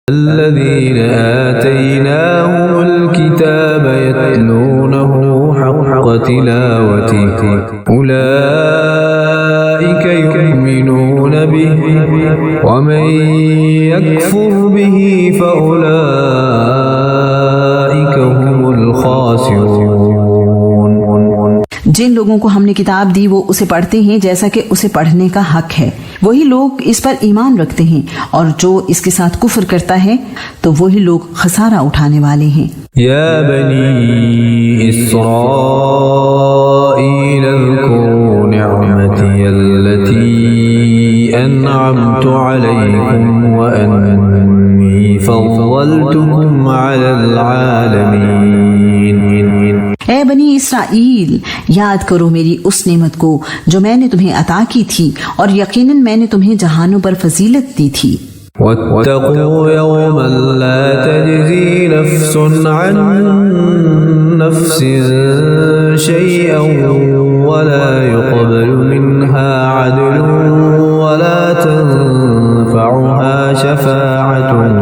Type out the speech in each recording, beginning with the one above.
الذين آتيناهم الكتاب يتلونه حق تلاوته أولئك يؤمنون به ومن يكفر به فأولئك هم الخاسرون। जिन लोगों को हमने किताब दी वो उसे पढ़ते हैं जैसा कि उसे पढ़ने का हक है, वही लोग इस पर ईमान रखते हैं, और जो इसके साथ कुफ्र करता है तो वही लोग खसारा उठाने वाले हैं। या बनी इस्राईल अज़्कुरू निअमती अल्लती अनअमतु अलैकुम व अन्नी फज़्ज़लतुकुम अलल आलमीन। ए बनी इस्राईल, याद करो मेरी उस नेमत को जो मैंने तुम्हें अता की थी, और यकीनन मैंने तुम्हें जहानों पर फजीलत दी थी। वत्तक़ू यौमन ला तजज़ी नफ्सुन अन नफ्सिन शैअन वला युक़बलु मिन्हा अदलुन वला तन्फ़उहा शफ़ाअतुन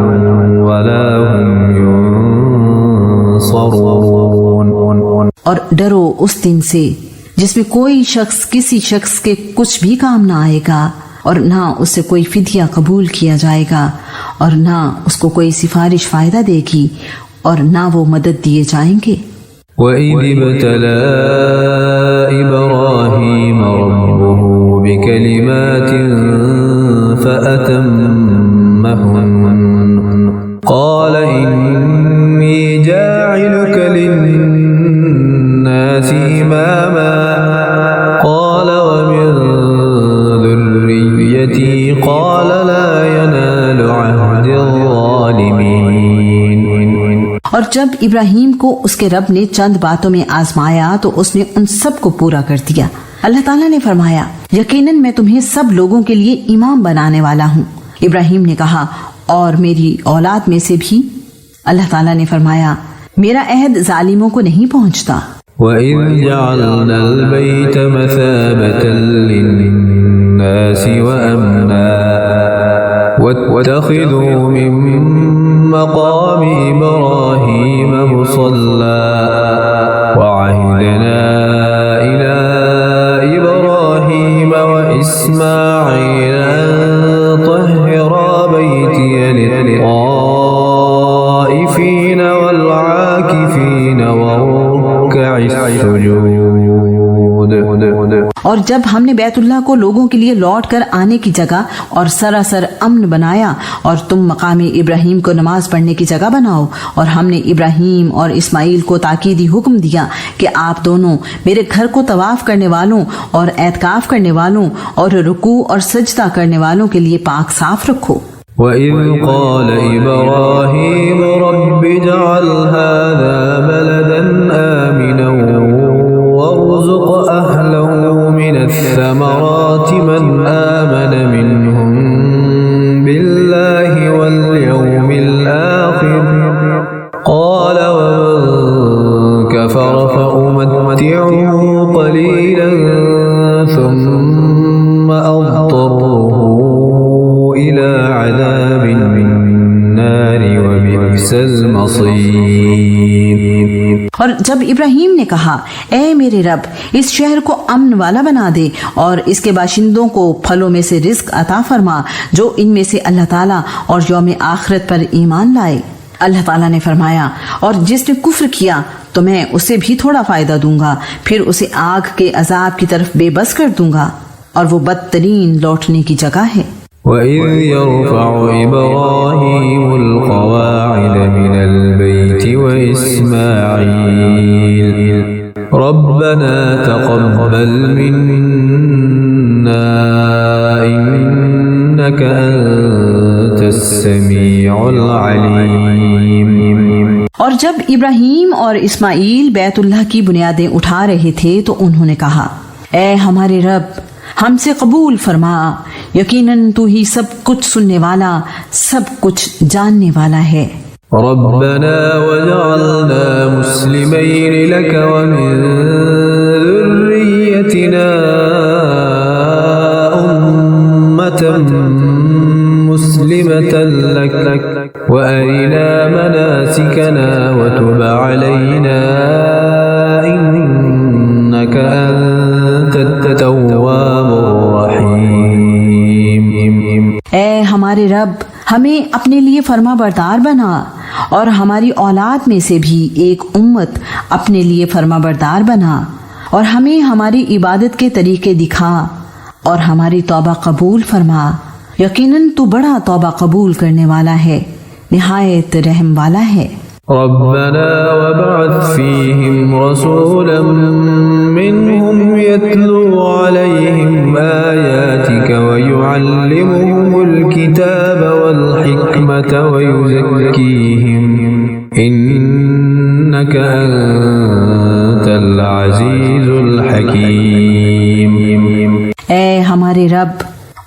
वला हुम युनसरून। और डरो उस दिन से जिसमें कोई शख्स किसी शख्स के कुछ भी काम ना आएगा, और ना उससे कोई फिदिया कबूल किया जाएगा, और ना उसको कोई सिफारिश फायदा देगी, और ना वो मदद दिए जाएंगे। वइज़ इब्तला इब्राहीम रब्बुहु बिकलिमातिन फअतम्महुन्न क़ाल इन्नी जाइलुका लिन्नासि इमामा क़ाल वमिन ذुर्रिय्यती क़ाल ला यनालु अहदिज़्ज़ालिमीन। और जब इब्राहीम को उसके रब ने चंद बातों में आजमाया तो उसने उन सब को पूरा कर दिया। अल्लाह ताला ने फरमाया, यकीनन मैं तुम्हें सब लोगों के लिए इमाम बनाने वाला हूँ। इब्राहीम ने कहा, और मेरी औलाद में से भी। अल्लाह ताला ने फरमाया, मेरा अहद जालिमों को नहीं पहुँचता। वइज़ जअलनल बैत मसाबतन लिन्नासि व अमना वत्तखिज़ू मिन मक़ामि इब्राहीम मुसल्ला वअहदना इला इब्राहीम व इस्माईल अन तह्हिरा बैतिय लित्ताइफ़ीन वल आकिफ़ीन वरुक्कइस सुजूद। और जब हमने बैतुल्लाह को लोगों के लिए लौट कर आने की जगह और सरासर अमन बनाया, और तुम मकाम इब्राहीम को नमाज पढ़ने की जगह बनाओ, और हमने इब्राहीम और इस्माइल को ताकीदी हुक्म दिया कि आप दोनों मेरे घर को तवाफ करने वालों और एतकाफ करने वालों और रुकू और सजदा करने वालों के लिए पाक साफ रखो। वइज़ क़ाल इब्राहीम रब्बि जअल हाज़ा बलदन आमिनन वरज़ुक़ अहलहु मिनस्समराति मन आमन मिनहुम बिल्लाहि वल यौमिल आखिर क़ाल वमन कफ़र फअुमत्तिउहु क़लीलन थुम्म अज़्तरुहु इला अज़ाबिन नारि व बि'सल मसीर। और जब इब्राहीम ने कहा, ए मेरे रब, इस शहर को अमन वाला बना दे और इसके बाशिंदों को फलों में से रिज्क अता फरमा जो इनमें से अल्लाह ताला और यौम आखिरत पर ईमान लाए। अल्लाह ताला ने फरमाया, और जिसने कुफ्र किया तो मैं उसे भी थोड़ा फायदा दूंगा, फिर उसे आग के अजाब की तरफ बेबस कर दूंगा, और वो बदतरीन लौटने की जगह है। वइज़ यरफ़उ इब्राहीमुल क़वाइद मिनल बैति व इस्माईल रब्बना तक़ब्बल मिन्ना इन्नका अंतस समीउल अलीम। और जब इब्राहीम और इस्माइल बैतुल्लाह की बुनियादें उठा रहे थे तो उन्होंने कहा, ए हमारे रब, हमसे कबूल फरमा, यकीनन तू ही सब कुछ सुनने वाला, सब कुछ जानने वाला है। रब्बना वजअलना मुस्लिमैन लक व मिन ज़ुर्रिय्यतिना उम्मतन مسلمة لك وأرنا مناسكنا وتب علينا إنك أنت التواب الرحيم। ए हमारे रब, हमें अपने लिए फर्मा बरदार बना और हमारी औलाद में से भी एक उम्मत अपने लिए फर्मा बरदार बना और हमें हमारी इबादत के तरीके दिखा और हमारी तौबा कबूल फरमा। यकीनन तू बड़ा तौबा कबूल करने वाला है, निहायत रहम वाला है। रब्बना वबअथ फीहिम रसूलन मिनहुम यतलू अलैहिम आयातिक वयुअल्लिमुहुमुल किताब वल हिकमत वयुज़क्कीहिम इन्नक अंतल अज़ीज़ुल हकीम। ए हमारे रब,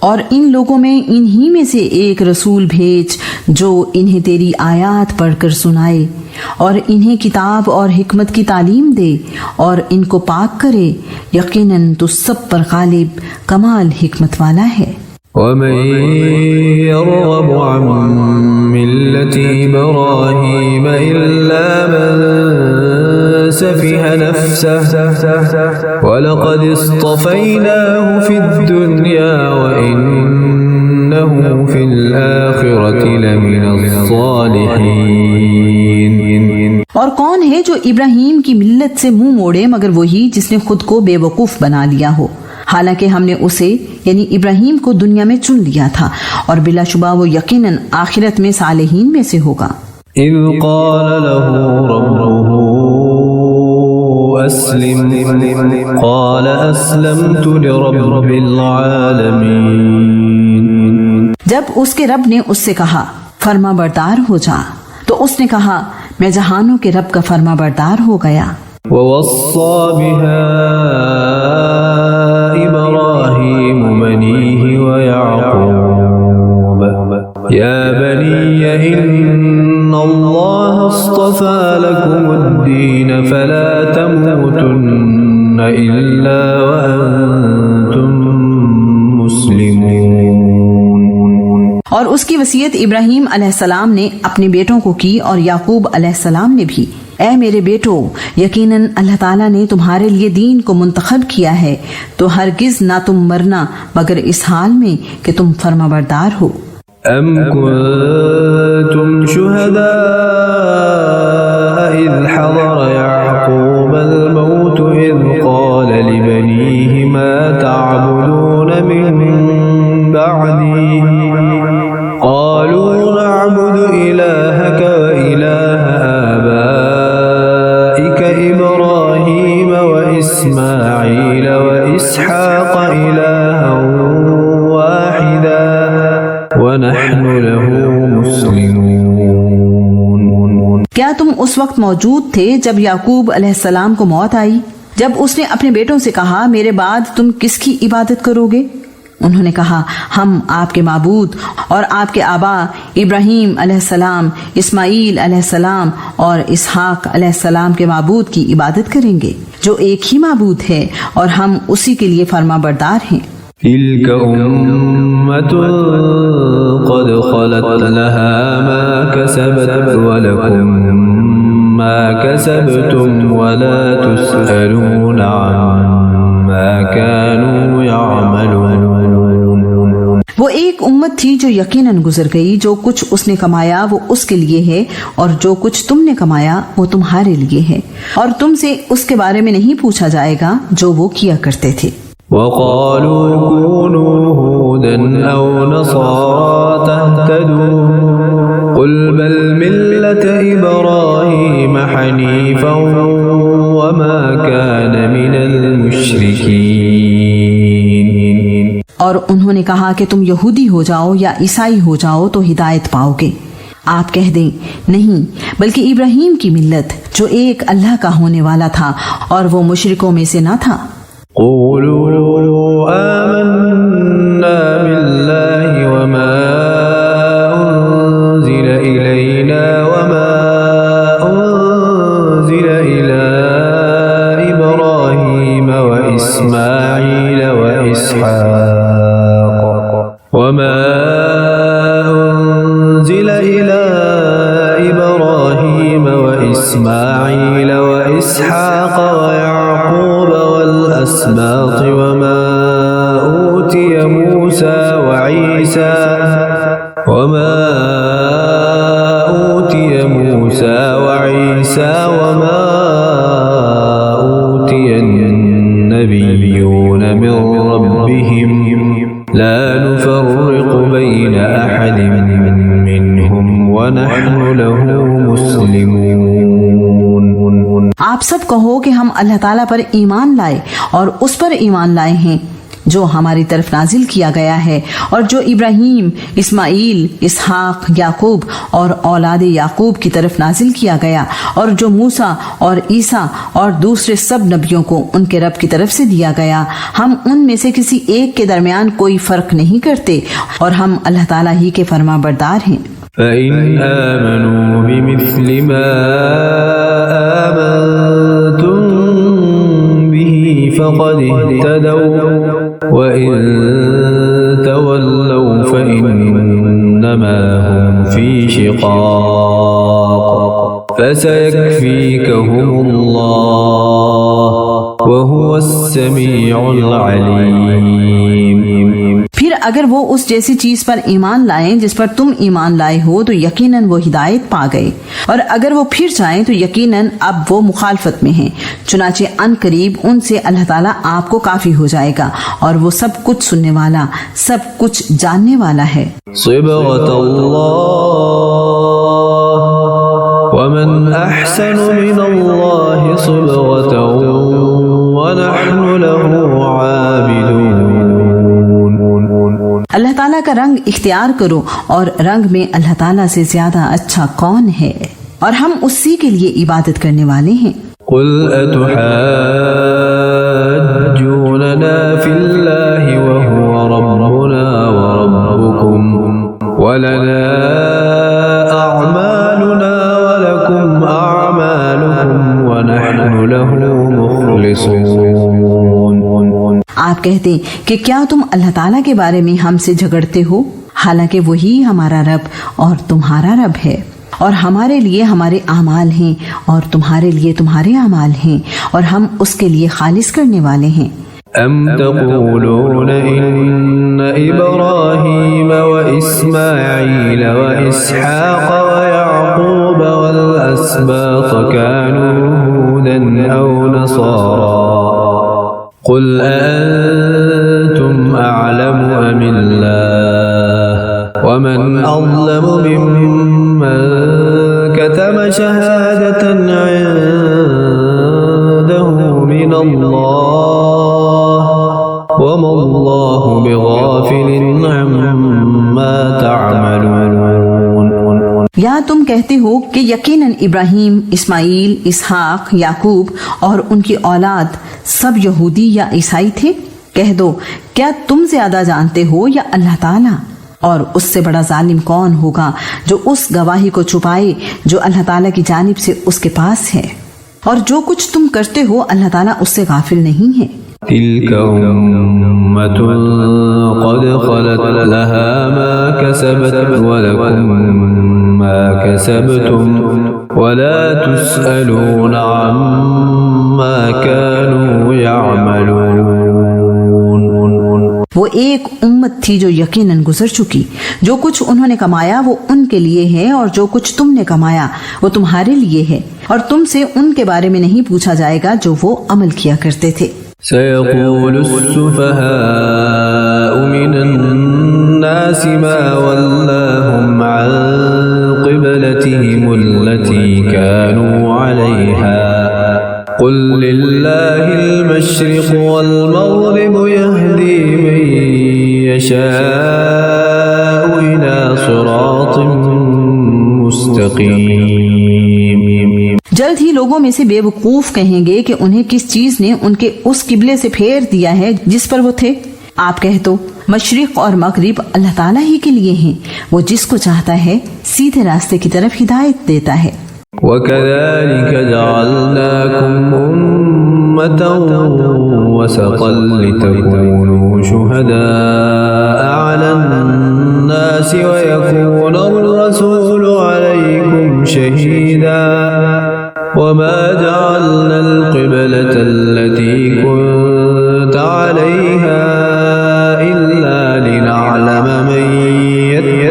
और इन लोगों में इन्हीं में से एक रसूल भेज जो इन्हें तेरी आयात पढ़कर सुनाए और इन्हें किताब और हिकमत की तालीम दे और इनको पाक करे। यकीनन तू सब पर गालिब कमाल हिकमत वाला है। वमन यरग़ब अन मिल्लति इब्राहीम इल्ला मन सफ़िह नफ़्सहु वलक़द इस्तफ़ैनाहु फ़िद्दुन्या वइन्नहु फ़िल आख़िरति लमिनस्सालिहीन। और कौन है जो इब्राहीम की मिल्लत से मुंह मोड़े मगर वही जिसने खुद को बेवकूफ बना लिया हो। हालांकि हमने उसे यानी इब्राहीम को दुनिया में चुन लिया था और बिलाशुबा वो यकीनन आखिरत में सालेहीन में से होगा। इज़ क़ाल लहू रब्बुहु अस्लिम क़ाल अस्लमतु लिरब्बिल आलमीन। जब उसके रब ने उससे कहा फर्मा बरदार हो जा, तो उसने कहा मैं जहानों के रब का फर्मा बरदार हो गया। ववस्सा बिहा इब्राहीम बनीहि व याक़ूब या बनिय इन्नल्लाह अस्तफ़ा लकुमुद्दीन फला तमूतुन्न इल्ला व अंतुम मुस्लिमून। और उसकी वसीयत इब्राहीम अलैहिस्सलाम ने अपने बेटों को की और याकूब अलैहिस्सलाम ने भी। ऐ मेरे बेटो, यकीनन अल्लाह ताला ने तुम्हारे लिए दीन को मुंतखब किया है, तो हरगिज ना तुम मरना मगर इस हाल में कि तुम फर्माबरदार हो। अम कुंतुम शुहदा इज़ हज़र याक़ूब अल-मौत इज़ क़ाल लिबनीहि मा तअबुदून मिन बअदी क़ालू नअबुदु इलाहक व इलाह आबाइक इब्राहीम व इस्माईल व इसहाक़ इलाहन वाहिदा व नहनु लहु मुस्लिमून। क्या तुम उस वक्त मौजूद थे जब याकूब अलैहिस्सलाम को मौत आई, जब उसने अपने बेटों से कहा मेरे बाद तुम किसकी इबादत करोगे? उन्होंने कहा हम आपके माबूद और आपके आबा इब्राहीम अलैहिस्सलाम, इस्माईल अलैहिस्सलाम और इसहाक अलैहिस्सलाम के माबूद की इबादत करेंगे जो एक ही माबूद है और हम उसी के लिए फर्माबरदार हैं। तिल्क उम्मतुन क़द ख़लत लहा मा कसबत व लकुम मा कसबतुम व ला तुस्अलून अम्मा कानू यअमलून। वो एक उम्मत थी जो यकीनन गुजर गई, जो कुछ उसने कमाया वो उसके लिए है और जो कुछ तुमने कमाया वो तुम्हारे लिए है और तुमसे उसके बारे में नहीं पूछा जाएगा जो वो किया करते थे। वक़ालू कूनू हूदन औ नसारा तहतदू क़ुल बल मिल्लत इब्राहीम हनीफ़न वमा कान मिनल मुश्रिकीन। और उन्होंने कहा कि तुम यहूदी हो जाओ या ईसाई हो जाओ तो हिदायत पाओगे। आप कह दें नहीं, बल्कि इब्राहीम की मिल्लत जो एक अल्लाह का होने वाला था और वो मुशरिकों में से न था। क़ूलू आमन्ना बिल्लाहि वमा उन्ज़िल इलैना वमा उन्ज़िल इला इब्राहीम व इस्माईल व इसहाक़ वमा وإسماعيل وإسحاق ويعقوب والأسباط وما أوتي موسى وعيسى وما أوتي النبيون من ربهم لا نفرق بين أحد منهم ونحن له مسلمون। आप सब कहो कि हम अल्लाह ताला पर ईमान लाए और उस पर ईमान लाए हैं जो हमारी तरफ नाजिल किया गया है और जो इब्राहीम, इस्माइल, इसहाक, याकूब और औलाद याकूब की तरफ नाजिल किया गया और जो मूसा और ईसा और दूसरे सब नबियों को उनके रब की तरफ से दिया गया। हम उनमें से किसी एक के दरमियान कोई फर्क नहीं करते और हम अल्लाह ताला ही के फरमाबरदार हैं। فإن آمنوا بمثل ما آمنتم به فقد اهتدوا وإن تولوا فإنما هم في شقاق فسيكفيكهم الله وهو السميع العليم। फिर अगर वो उस जैसी चीज पर ईमान लाएं जिस पर तुम ईमान लाए हो तो यकीनन वो हिदायत पा गए और अगर वो फिर जाएं तो यकीनन अब वो मुखालफत में हैं। चुनाचे अन करीब उनसे अल्लाह ताला आपको काफी हो जाएगा और वो सब कुछ सुनने वाला, सब कुछ जानने वाला है। वमन अहसन मिनल्लाहि सिबगतन वनहनु लहु आबिदून। अल्लाह ताला का रंग इख्तियार करो और रंग में अल्लाह ताला से ज्यादा अच्छा कौन है और हम उसी के लिए इबादत करने वाले हैं। कुल अतुहज्जूनना फिल्लाहि व हुवा रब्बुना व रब्बुकुम व लना अअमालुना व लकुम अअमालुकुम व नहनु लहु मुखलिसून। आप कहते कि क्या तुम अल्लाह ताला के बारे में हमसे झगड़ते हो, हालांकि वही हमारा रब और तुम्हारा रब है और हमारे लिए हमारे आमाल हैं और तुम्हारे लिए तुम्हारे आमाल हैं और हम उसके लिए खालिस करने वाले हैं। अम तक़ूलून इन्न इब्राहीम व इस्माईल व इसहाक़ व याक़ूब वल अस्बात कानू हुदन औ नसारा क़ुल अअंतुम अअलमु अमिल्लाह वमन अज़लमु मिम्मन कतम शहादतन इंदहु मिनल्लाह वमल्लाहु बिगाफिलिन अम्मा तअमलून। या तुम कहते हो कि यकीनन इब्राहीम, इस्माइल, इसहाक, याकूब और उनकी औलाद सब यहूदी या ईसाई थे? कह दो, क्या तुम ज्यादा जानते हो या अल्लाह ताला? और उससे बड़ा जालिम कौन होगा जो उस गवाही को छुपाए जो अल्लाह ताला की जानिब से उसके पास है और जो कुछ तुम करते हो अल्लाह ताला उससे गाफिल नहीं है। तिल्क उम्मतुन क़द ख़लत लहा मा कसबत व लकुम मा कसबतुम व ला तुस्अलून अम्मा कानू यअमलून। वो एक उम्मत थी जो यकीनन गुजर चुकी, जो कुछ उन्होंने कमाया वो उनके लिए है और जो कुछ तुमने कमाया वो तुम्हारे लिए है और तुमसे उनके बारे में नहीं पूछा जाएगा जो वो अमल किया करते थे। सयक़ूलुस्सुफ़हाउ मिनन्नासि मा वल्लाहुम अन क़िबलतिहिमुल्लती कानू अलैहा क़ुल लिल्लाहिल मशरिक़ु वल मग़रिबु यहदी मन यशाअु इला सिरातिन मुस्तक़ीम। जल्द ही लोगों में से बेवकूफ कहेंगे कि उन्हें किस चीज ने उनके उस किबले से फेर दिया है जिस पर वो थे। आप कह दो, मशरिक और मगरिब अल्लाह ताला ही के लिए हैं, वो जिसको चाहता है सीधे रास्ते की तरफ हिदायत देता है। वकज़ालिक जअलनाकुम उम्मतन वसतन लितकूनू शुहदाअ अलन्नासि वयकूनर रसूलु अलैकुम शहीदा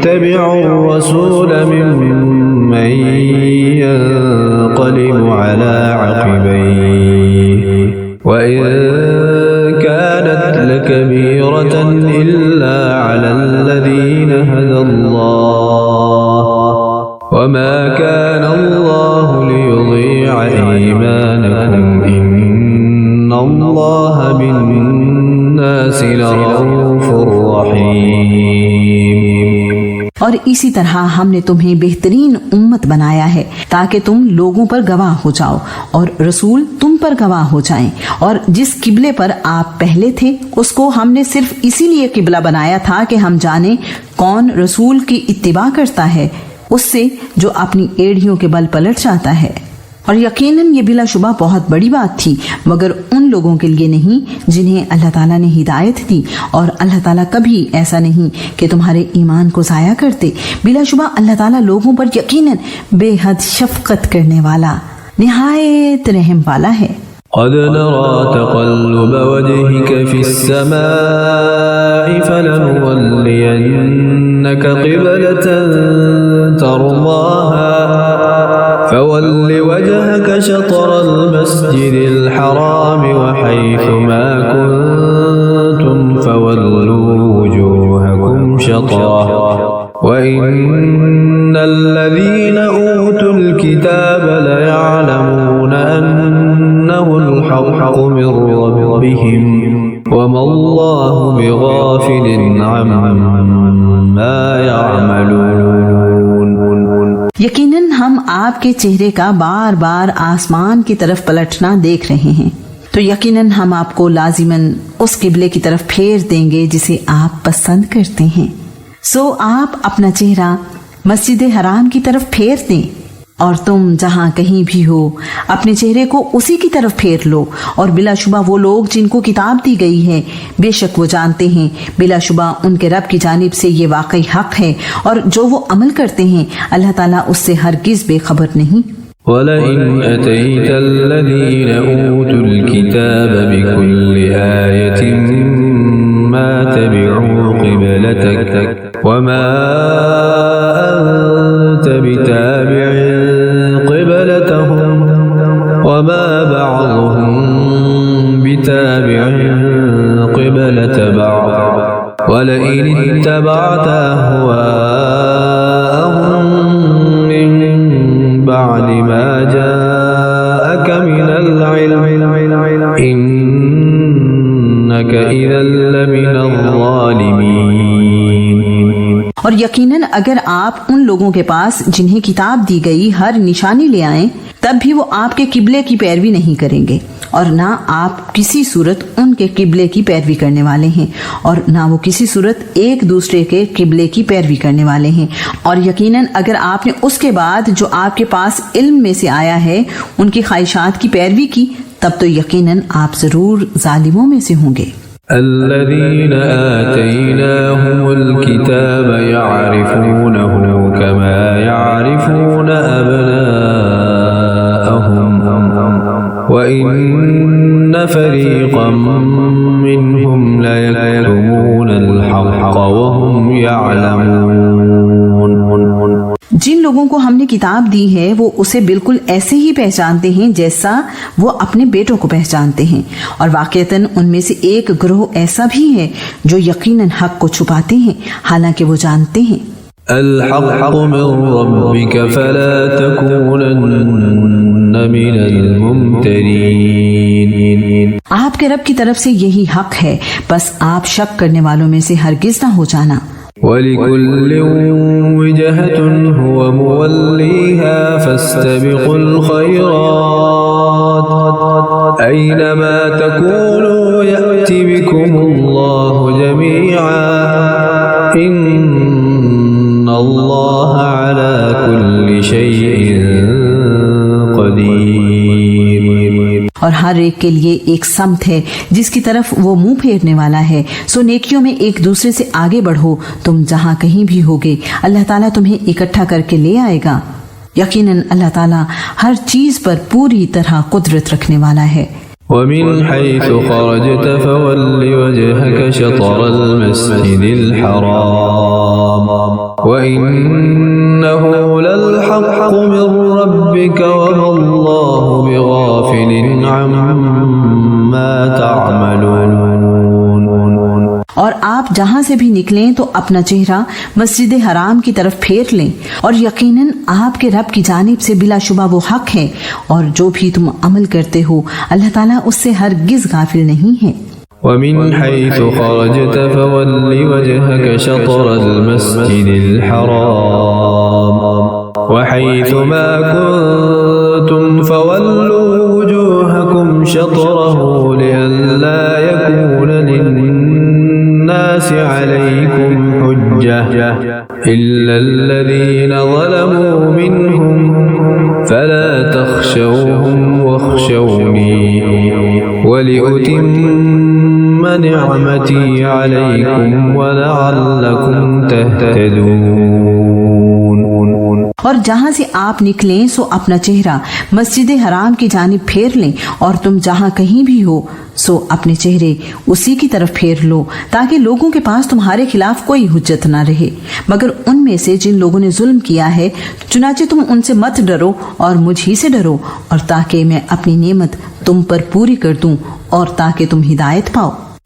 يتبع الرسول ممن ينقلب على عقبيه وإن كانت لكبيرة إلا على الذين هدى الله وما كان الله ليضيع إيمانكم إن الله بالناس لرؤوف رحيم। और इसी तरह हमने तुम्हें बेहतरीन उम्मत बनाया है ताकि तुम लोगों पर गवाह हो जाओ और रसूल तुम पर गवाह हो जाएं। और जिस किबले पर आप पहले थे उसको हमने सिर्फ इसीलिए किबला बनाया था कि हम जाने कौन रसूल की इत्तिबा करता है उससे जो अपनी एड़ियों के बल पलट जाता है। और यकीनन ये बिलाशुबा बहुत बड़ी बात थी मगर उन लोगों के लिए नहीं जिन्हें अल्लाह ताला ने हिदायत दी। और अल्लाह ताला कभी ऐसा नहीं कि तुम्हारे ईमान को ज़ाया करते। बिलाशुबा अल्लाह ताला लोगों पर यकीनन बेहद शफकत करने वाला निहायत रहम वाला है। قد نرى تقلب وجهك في السماء فلنولينك قبلة ترضاها فول وجهك شطر المسجد الحرام وحيث ما كنتم فولوا وجوهكم شطره وإن الذين أوتوا الكتاب ليعلمون أنه الحق من ربهم وما الله بغافل عما يعملون। यकीनन हम आपके चेहरे का बार बार आसमान की तरफ पलटना देख रहे हैं तो यकीनन हम आपको लाजिमन उस किबले की तरफ फेर देंगे जिसे आप पसंद करते हैं। सो आप अपना चेहरा मस्जिद हराम की तरफ फेर दें और तुम जहां कहीं भी हो अपने चेहरे को उसी की तरफ फेर लो। और बिलाशुबा वो लोग जिनको किताब दी गई है बेशक वो जानते हैं बिलाशुबा उनके रब की जानिब से ये वाकई हक है और जो वो अमल करते हैं अल्लाह ताला उससे हरगिज बेखबर नहीं। वलइन अतैत अल्लज़ीन ऊतुल किताब बिकुल्ल आयतिन मा तबिउ क़िबलतक वमा अंत बिताबिअ क़िबलतहुम वमा बअदुहुम बिताबिअ क़िबलत बअद वलइन इत्तबअत अहवाअहुम मिन बअद मा जाअक मिनल इल्म इन्नक इज़न लमिनल ज़ालिमीन। और यकीनन अगर आप उन लोगों के पास जिन्हें किताब दी गई हर निशानी ले आएं तब भी वो आपके किबले की पैरवी नहीं करेंगे और ना आप किसी सूरत उनके किबले की पैरवी करने वाले हैं और ना वो किसी सूरत एक दूसरे के किबले की पैरवी करने वाले हैं। और यकीनन अगर आपने उसके बाद जो आपके पास इल्म में से आया है उनकी ख्वाहिशात की पैरवी की तब तो यकीनन आप जरूर जालिमों में से होंगे। الذين آتيناهم الكتاب يعرفونه كما يعرفون أبناءهم وإن فريقا منهم ليكتمون الحق وهم يعلمون। जिन लोगों को हमने किताब दी है वो उसे बिल्कुल ऐसे ही पहचानते हैं जैसा वो अपने बेटों को पहचानते हैं और वाकईतन उनमें से एक ग्रोह ऐसा भी है जो यकीनन हक को छुपाते हैं हालांकि वो जानते हैं। الحق من ربك فلا تكونن من الممترين। आपके रब की तरफ से यही हक है बस आप शक करने वालों में से हरगिज ना हो जाना। ولكل وجهة هو موليها فاستبقوا الخيرات أينما تكونوا يأت بكم الله جميعا إن الله على كل شيء قدير। और हर एक के लिए एक समत है जिसकी तरफ वो मुंह फेरने वाला है। सो नेकियों में एक दूसरे से आगे बढ़ो तुम जहां कहीं भी होगे अल्लाह ताला तुम्हें इकट्ठा करके ले आएगा। यकीनन अल्लाह ताला हर चीज पर पूरी तरह कुदरत रखने वाला है। ومن حيث خرجت فول وجهك شطر المسجد الحرام وإنه للحق من ربك وما الله بغافل عما تعملون। और आप जहाँ से भी निकलें तो अपना चेहरा मस्जिद हराम की तरफ फेर लें, और यकीनन आपके रब की जानिब से बिलाशुबा वो हक है, और जो भी तुम अमल करते हो अल्लाह ताला उससे हरगिज गाफिल नहीं है। ومن حيث خرجت فول وجهك شطر المسجد الحرام وحيث ما كنتم فولوا وجوهكم شطره لئلا يكون للناس عليكم حجة إلا الذين ظلموا منهم فلا تخشوهم واخشوني ولأتم نعمتي عليكم ولعلكم تهتدون। और जहाँ से आप निकलें सो अपना चेहरा मस्जिद हराम की जानिब फेर लें, और तुम जहाँ कहीं भी हो सो अपने चेहरे उसी की तरफ फेर लो, ताकि लोगों के पास तुम्हारे खिलाफ कोई हुज्जत ना रहे मगर उनमें से जिन लोगों ने जुल्म किया है। चुनाचे तुम उनसे मत डरो और मुझ ही से डरो, और ताकि मैं अपनी नेमत तुम पर पूरी कर दूं और ताकि तुम हिदायत पाओ।